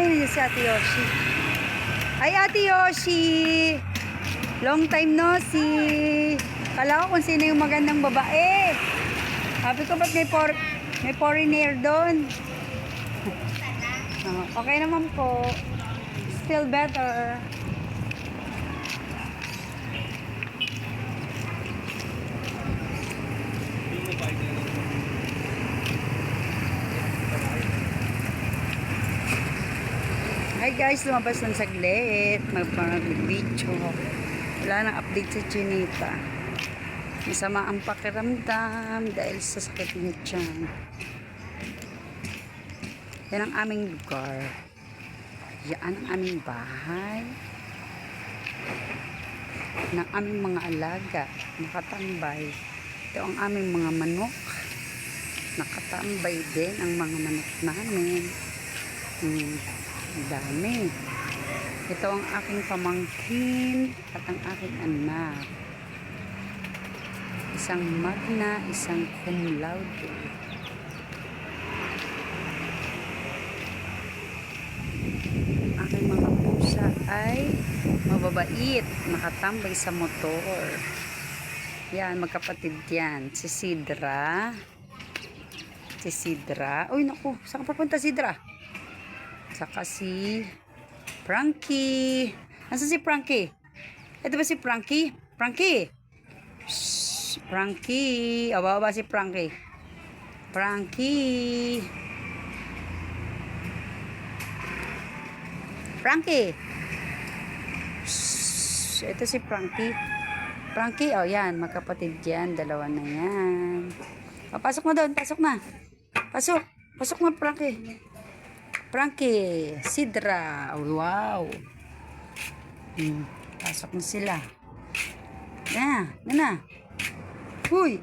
Ay, si Ate Yoshi. Ay, Ate Yoshi! Long time no see. Kala ko kung sino yung magandang babae. Sabi ko, ba't may foreigner doon? Okay naman po. Still better. Hi guys, lumabas ng saglit. Mag-video. Wala nang update sa Chinita. Masama ang pakiramdam dahil sa sakit ng tiyan. Yan ang aming lugar. Yan ang aming bahay. Ng aming mga alaga. Nakatambay. Ito ang aming mga manok. Nakatambay din ang mga manok namin. Dami. Ito ang aking pamangkin at ang aking anak. Isang magna, isang cum laude. Aking mga pusa ay mababait, nakatambay sa motor. Yan, magkapatid yan. Si Sidra. Uy, naku, saan ka papunta, Sidra? Saka si Frankie. Nasaan si Frankie? Ito ba si Frankie? Frankie! Shhh, Frankie. Awa si Frankie. Frankie. Frankie. Shhh, ito si Frankie. Frankie, oh yan, magkapatid yan. Dalawa na yan. Oh, pasok na doon, pasok na. Pasok. Pasok na, Frankie. Frankie, Sidra, wow. Pasok na sila. Na. Huy.